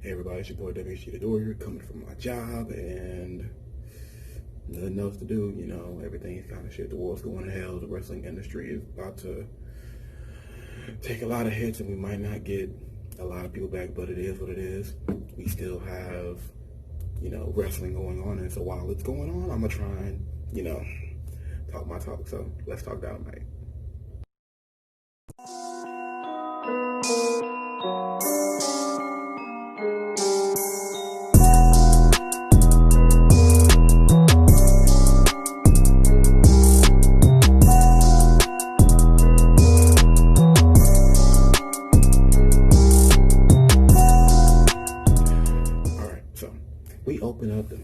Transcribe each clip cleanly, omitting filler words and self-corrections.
Hey everybody, it's your boy WxG AEW coming from my job and nothing else to do. You know, everything's kind of shit. The world's going to hell. The wrestling industry is about to take a lot of hits and we might not get a lot of people back, but it is what it is. We still have, you know, wrestling going on, and so while it's going on, I'm going to try and, you know, talk my talk. So let's talk Dynamite.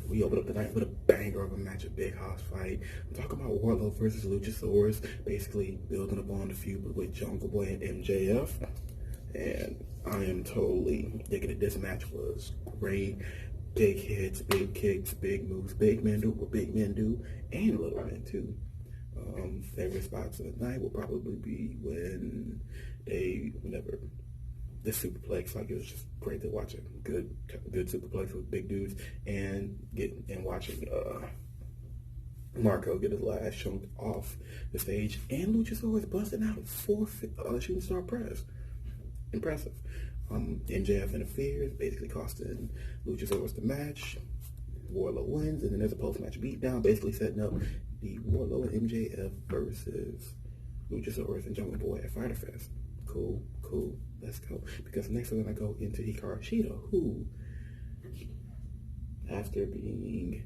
We open up the night with a banger of a match, a big house fight. I'm talking about Wardlow versus Luchasaurus, basically building upon the feud with Jungle Boy and MJF. And I am totally digging it. This match was great. Big hits, big kicks, big moves. Big men do what big men do, and little men too. Favorite spots of the night will probably be whenever the superplex, like, it was just great to watch a good superplex with big dudes, and watching Marco get his last chunk off the stage, and Luchasaurus busting out a 4 shooting star press. Impressive. MJF interferes, basically costing Luchasaurus the match. Wardlow wins, and then there's a post-match beatdown, basically setting up the Wardlow and MJF versus Luchasaurus and Jungle Boy at Fyter Fest. Cool. Let's go. Because next we're gonna go into Hikaru Shida, who, after being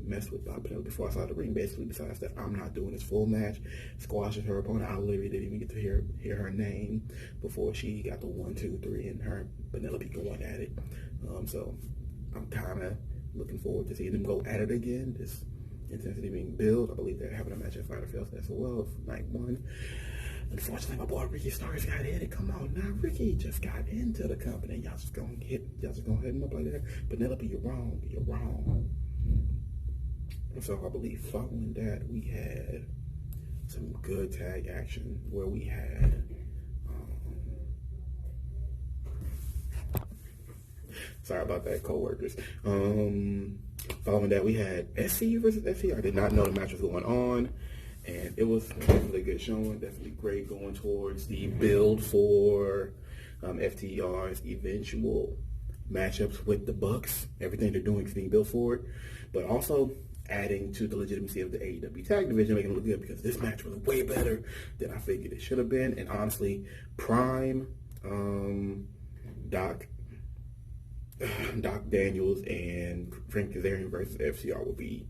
messed with by Penelope before I saw the ring, basically decides that I'm not doing this full match, squashes her opponent. I literally didn't even get to hear her name before she got the 1, 2, 3, and her Penelope going at it. So I'm kind of looking forward to seeing them go at it again. This intensity being built. I believe they're having a match at Fyter Fest as well, night 1. Unfortunately, my boy Ricky Starks got hit. Come on now, Ricky just got into the company. Y'all just gonna hit him up like that. Penelope, you're wrong. So I believe following that, we had some good tag action where we had sorry about that, co-workers. Following that, we had SCU versus FTR. I did not know the match was going on. And it was definitely a good showing, definitely great going towards the build for FTR's eventual matchups with the Bucks. Everything they're doing is being built for it, but also adding to the legitimacy of the AEW tag division, making it look good, because this match was way better than I figured it should have been. And honestly, prime Doc Daniels and Frank Kazarian versus FTR would be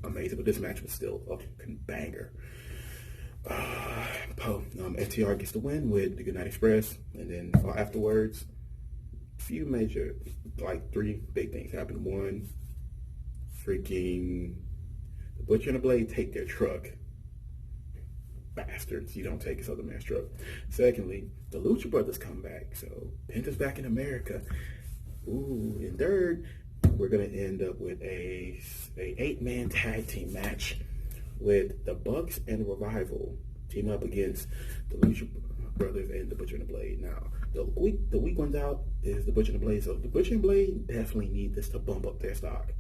amazing, but this match was still a banger. FTR gets the win with the Goodnight Express, and then afterwards, few major, like 3 big things happen. One, freaking the Butcher and the Blade take their truck. Bastards, you don't take this other man's truck. Secondly, the Lucha Brothers come back, so Penta's back in America. Ooh, and third, we're going to end up with a 8-man tag team match with the Bucks and the Revival team up against the Lucha Brothers and the Butcher and the Blade. Now, the weak ones out is the Butcher and the Blade, so the Butcher and Blade definitely need this to bump up their stock.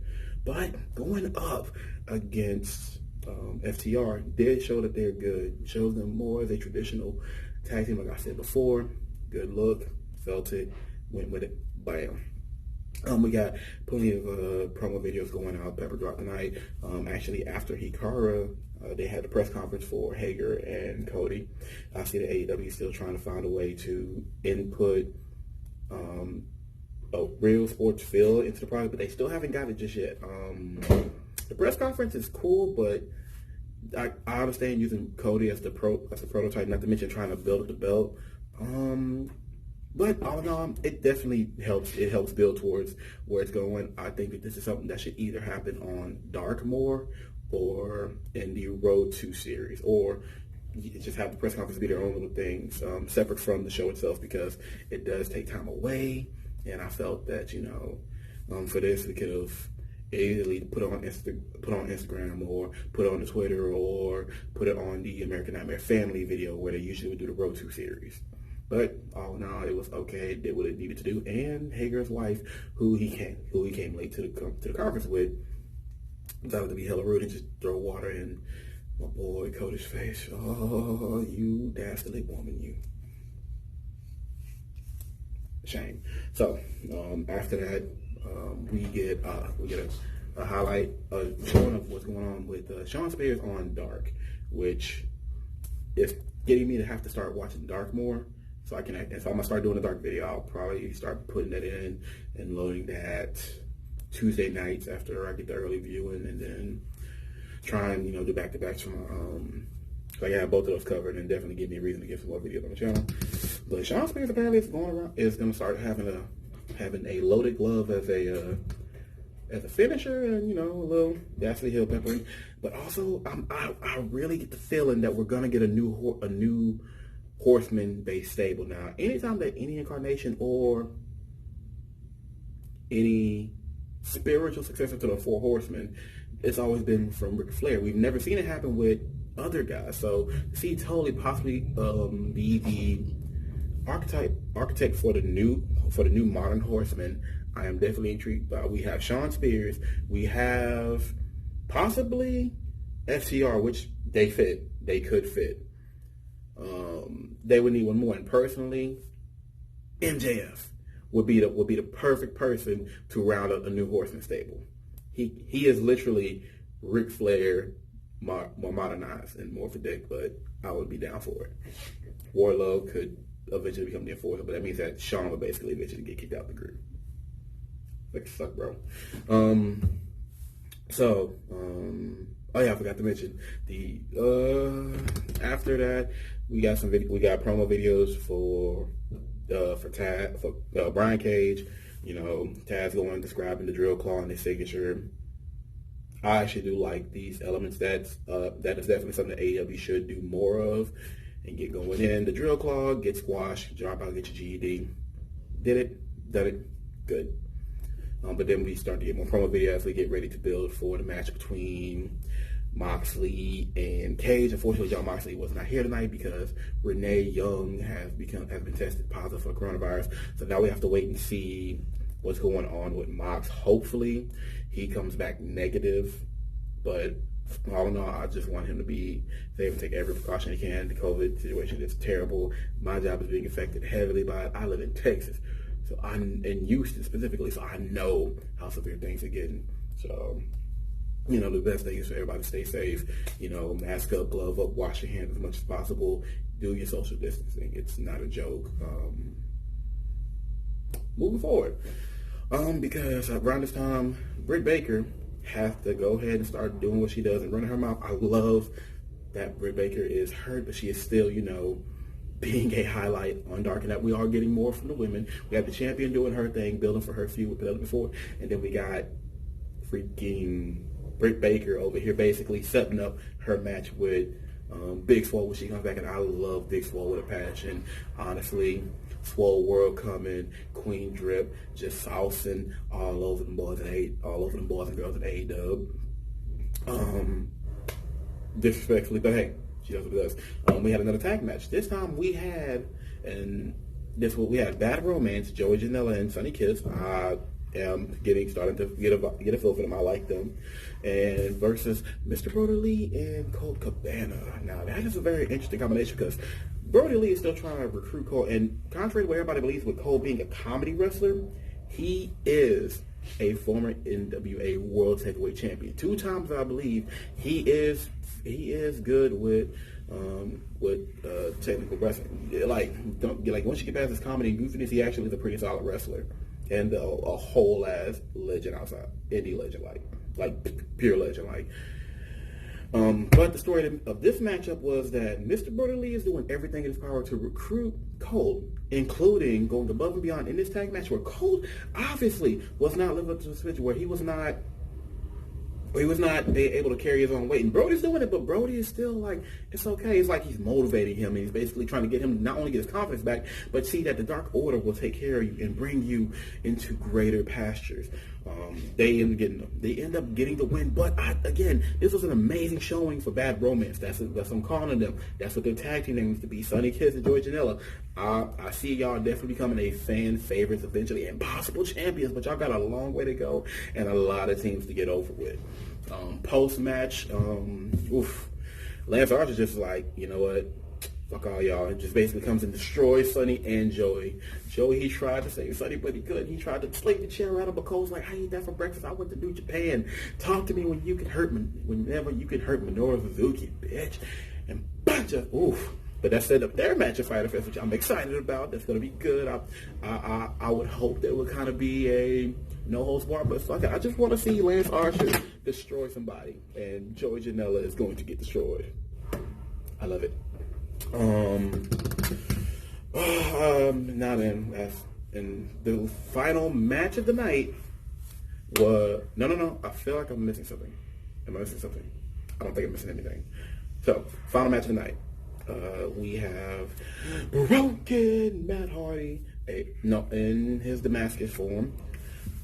But going up against FTR did show that they're good. Shows them more as a traditional tag team, like I said before. Good look, felt it, went with it, bam. We got plenty of promo videos going out. Pepper dropped tonight. Actually, after Hikaru, they had a press conference for Hager and Cody. I see that AEW is still trying to find a way to input a real sports feel into the product, but they still haven't got it just yet. The press conference is cool, but I understand using Cody as a prototype, not to mention trying to build up the belt. But all in all, it definitely helps. It helps build towards where it's going. I think that this is something that should either happen on Dark more or in the Road to series, or just have the press conference be their own little things, separate from the show itself, because it does take time away. And I felt that, you know, for this, we could have easily put on Instagram, or put it on the Twitter, or put it on the American Nightmare Family video where they usually would do the Road to series. But all in all, it was okay. It did what it needed to do. And Hager's wife, who he came late to the conference with, decided to be hella rude and just throw water in my boy Cody's face. Oh, you dastardly woman, you. Shame. So after that, we get a highlight showing of what's going on with Sean Spears on Dark, which is getting me to have to start watching Dark more. So I'm gonna start doing a Dark video. I'll probably start putting that in and loading that Tuesday nights after I get the early viewing, and then try and do back-to-backs from so I have both of those covered, and definitely give me a reason to get some more videos on the channel. But Sean Spears apparently is going to start having a loaded glove as a finisher, and a little dastardly heel peppering. But also, I really get the feeling that we're gonna get a new Horseman-based stable. Now, anytime that any incarnation or any spiritual successor to the Four Horsemen, it's always been from Ric Flair. We've never seen it happen with other guys. So to see totally possibly be the architect for the new modern Horseman, I am definitely intrigued by. We have Sean Spears. We have possibly FTR, which they could fit. They would need one more, and personally, MJF would be the perfect person to round up a new Horseman stable. He is literally Ric Flair more modernized and more for dick, but I would be down for it. Wardlow could eventually become the enforcer, but that means that Sean would basically eventually get kicked out of the group. Like, suck, bro. Oh yeah, I forgot to mention after that we got promo videos for Taz, for Brian Cage. Taz going describing the drill claw and his signature. I actually do like these elements. That is definitely something that AEW should do more of and get going in. The drill claw, get squashed, drop out, get your GED. Did it, good. But then we start to get more promo videos as we get ready to build for the match between Moxley and Cage. Unfortunately, John Moxley was not here tonight because Renee Young has been tested positive for coronavirus. So now we have to wait and see what's going on with Mox. Hopefully, he comes back negative. But all in all, I just want him to be safe and take every precaution he can. The COVID situation is terrible. My job is being affected heavily by it. I live in Texas, so I'm in Houston specifically, so I know how severe things are getting. So, the best thing is for everybody to stay safe. Mask up, glove up, wash your hands as much as possible. Do your social distancing. It's not a joke. Moving forward, because around this time, Britt Baker has to go ahead and start doing what she does and running her mouth. I love that Britt Baker is hurt, but she is still, being a highlight on Dark, and that we are getting more from the women. We have the champion doing her thing, building for her feud with Penelope Ford, and then we got freaking Britt Baker over here basically setting up her match with Big Swole when she comes back, and I love Big Swole with a passion. Honestly, Swole World coming, Queen Drip, just saucing all over them boys and girls at AEW. Disrespectfully, but hey, she does what it does. We had another tag match. This time we had Bad Romance, Joey Janela and Sonny Kiss. I am starting to get a feel for them. I like them. And versus Mr. Brody Lee and Colt Cabana. Now that is a very interesting combination because Brody Lee is still trying to recruit Cole, and contrary to what everybody believes with Cole being a comedy wrestler, he is a former NWA World Heavyweight Champion. 2 times, I believe. He is good with technical wrestling. Like once you get past his comedy and goofiness, he actually is a pretty solid wrestler and a whole ass legend outside, indie legend, like pure legend, like. But the story of this matchup was that Mr. Brody Lee is doing everything in his power to recruit Colt, including going above and beyond in this tag match where Colt obviously was not living up to the situation, where he was not able to carry his own weight. And Brody's doing it, but Brody is still like, it's okay. It's like he's motivating him, and he's basically trying to get him not only get his confidence back, but see that the Dark Order will take care of you and bring you into greater pastures. They end up getting the win. But again, this was an amazing showing for Bad Romance. That's what I'm calling them. That's what their tag team names to be. Sonny Kiss and Joey Janela. I see y'all definitely becoming a fan favorites eventually and possible champions. But y'all got a long way to go and a lot of teams to get over with. Post match, Lance Archer just like, you know what? Fuck all y'all. It just basically comes and destroys Sonny and Joey. Joey, he tried to save Sonny, but he couldn't. He tried to sling the chair out of McColl's like, I ate that for breakfast. I went to New Japan. Talk to me when you can hurt me. Whenever you can hurt Minoru Suzuki, bitch. And bunch of But that set up their match at Fyter Fest, which I'm excited about. That's gonna be good. I would hope that would kind of be a no holds barred, but fuck it. I just want to see Lance Archer destroy somebody, and Joey Janela is going to get destroyed. I love it. And the final match of the night was no. I feel like I'm missing something. Am I missing something? I don't think I'm missing anything. So, final match of the night. We have Broken Matt Hardy, in his Damascus form,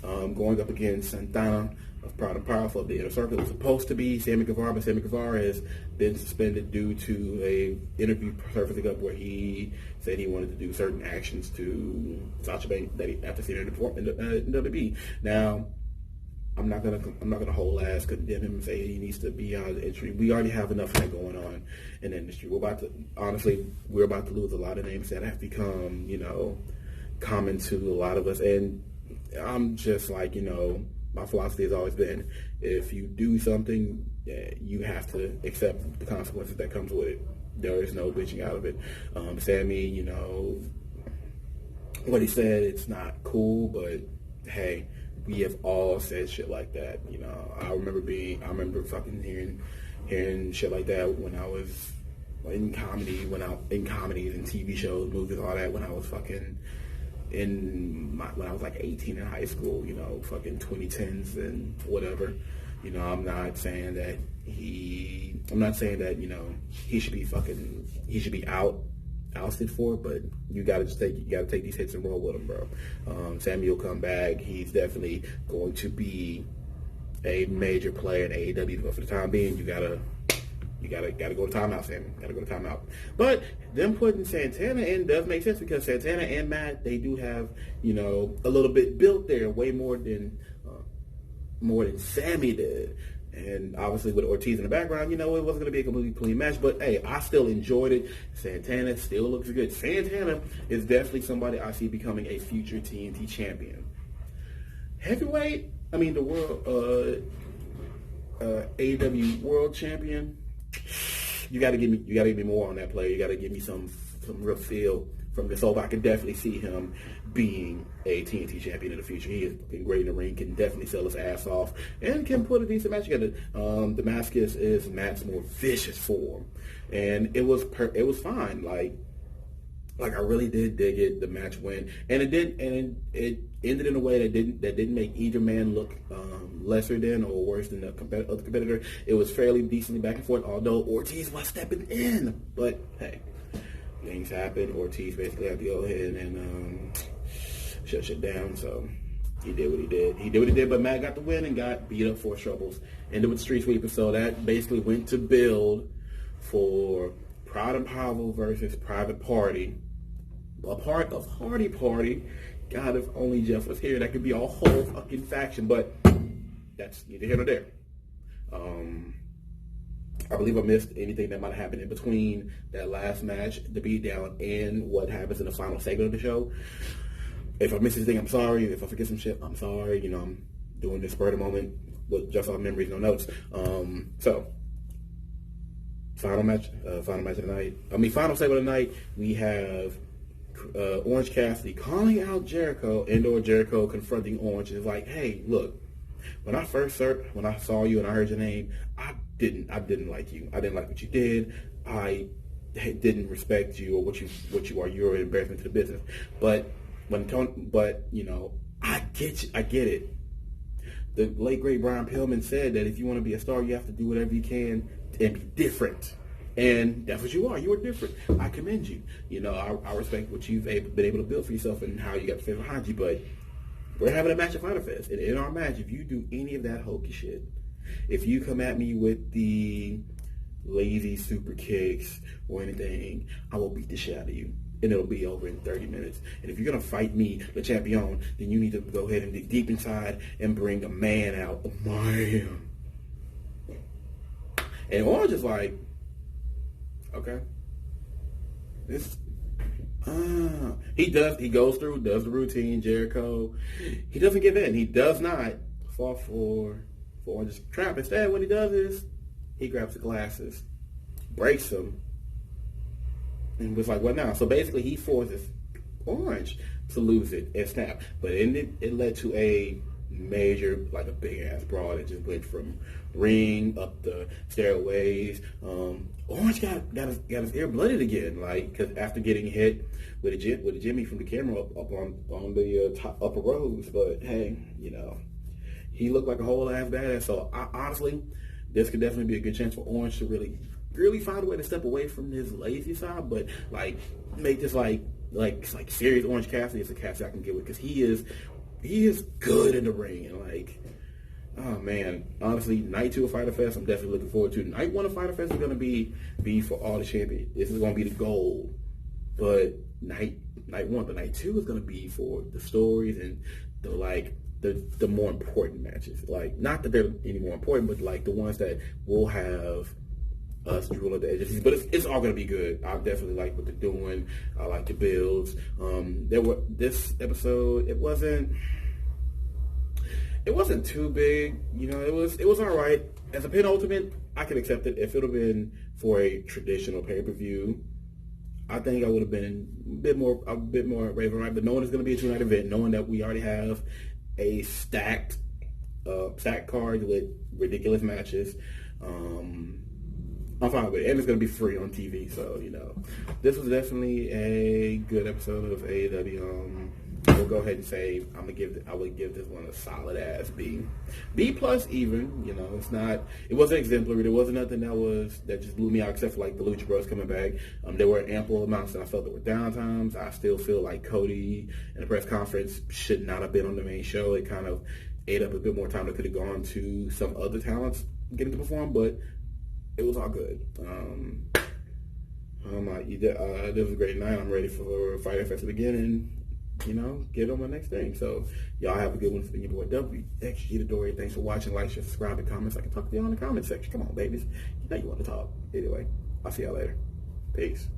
going up against Santana of Proud and Powerful of the Inner Circle. It was supposed to be Sammy Guevara, but Sammy Guevara has been suspended due to a interview surfacing up where he said he wanted to do certain actions to Sasha Banks that he after seeing her in WWE. Now, I'm not gonna whole ass condemn him and say he needs to be out of the industry. We already have enough of that going on in the industry. We're about to lose a lot of names that have become, common to a lot of us. And I'm just like, my philosophy has always been, if you do something, you have to accept the consequences that comes with it. There is no bitching out of it. Sammy, what he said, it's not cool, but hey, we have all said shit like that. I remember fucking hearing shit like that when I was in comedy, when comedies and TV shows, movies, all that, when I was fucking when I was like 18 in high school, fucking 2010s and whatever. I'm not saying that he should be ousted for it, but you gotta take these hits and roll with him, bro. Sammy will come back. He's definitely going to be a major player in AEW, but for the time being, you gotta go to timeout, Sammy. Gotta go to timeout. But them putting Santana in does make sense because Santana and Matt, they do have, a little bit built there, way more than Sammy did. And obviously with Ortiz in the background, it wasn't going to be a completely clean match. But hey, I still enjoyed it. Santana still looks good. Santana is definitely somebody I see becoming a future TNT champion. Heavyweight, the world AEW world champion. You got to give me more on that player. You got to give me some real feel from this. So I can definitely see him being a TNT champion in the future. He is looking great in the ring, can definitely sell his ass off, and can put a decent match together. Damascus is Matt's more vicious form, and it was fine. Like I really did dig it. The match went, and it ended in a way that didn't make either man look lesser than or worse than the other competitor. It was fairly decently back and forth, although Ortiz was stepping in. But hey, things happen. Ortiz basically had to go ahead and shut shit down. So he did what he did. But Matt got the win and got beat up for troubles. Ended with Street Sweeper. So that basically went to build for Proud and Powerful versus Private Party. A part of Hardy Party. God, if only Jeff was here, that could be a whole fucking faction. But that's neither here nor there. I believe I missed anything that might have happened in between that last match, the beatdown, and what happens in the final segment of the show. If I miss anything, I'm sorry. If I forget some shit, I'm sorry. I'm doing this spur of the moment with just all memories, no notes. So, final match of the night. Final segment of the night, we have Orange Cassidy calling out Jericho, and/or Jericho confronting Orange. Is like, hey, look, when I saw you and I heard your name, I didn't like you. I didn't like what you did. I didn't respect you or what you are. You're an embarrassment to the business. But I get you. I get it. The late great Brian Pillman said that if you want to be a star, you have to do whatever you can and be different. And that's what you are. You are different. I commend you. I respect what you've been able to build for yourself and how you got the fans behind you. But We're having a match at Fighter Fest. And in our match, if you do any of that hokey shit, if you come at me with the lazy super kicks or anything, I will beat the shit out of you. And it'll be over in 30 minutes. And if you're going to fight me, the champion, then you need to go ahead and dig deep inside and bring a man out. A man. And Orange is like, okay. He goes through, does the routine, Jericho. He doesn't give in. He does not fall for Orange's trap. Instead, what he does is he grabs the glasses, breaks them, and was like, what now? So basically, he forces Orange to lose it and snap. But it led to a major, like a big-ass brawl that just went from ring up the stairways. Orange got his ear blooded again, like, because after getting hit with a Jimmy from the camera up on the top upper rows. But hey, he looked like a whole ass badass. So honestly, this could definitely be a good chance for Orange to really find a way to step away from his lazy side, but like make this like serious Orange Cassidy is a Cassidy I can get with, because he is good in the ring. And like, oh man, honestly, night 2 of Fighter Fest, I'm definitely looking forward to. Night 1 of Fighter Fest is going to be for all the champions. This is going to be the goal. But night 1, but night 2 is going to be for the stories and the more important matches. Like, not that they're any more important, but like the ones that will have us drooling at the edges. But it's all going to be good. I definitely like what they're doing. I like the builds. This episode, it wasn't too big. It was all right. As a penultimate, I could accept it. If it would have been for a traditional pay-per-view, I think I would have been a bit more raving right. But knowing it's going to be a 2-night event, knowing that we already have a stacked card with ridiculous matches, I'm fine with it. And it's going to be free on TV. So, this was definitely a good episode of AEW. We'll go ahead and say I would give this one a solid ass B. B plus even. It wasn't exemplary. There wasn't nothing that just blew me out except for like the Lucha Bros coming back. There were ample amounts that I felt that were downtimes. I still feel like Cody in the press conference should not have been on the main show. It kind of ate up a bit more time that could have gone to some other talents getting to perform, but it was all good. This was a great night. I'm ready for Fighter Fest to begin and, get on my next thing. So, y'all have a good one. It's been your boy WxG AEW. Thanks for watching. Like, share, subscribe, and comments. I can talk to y'all in the comment section. Come on, babies. You know you want to talk. Anyway, I'll see y'all later. Peace.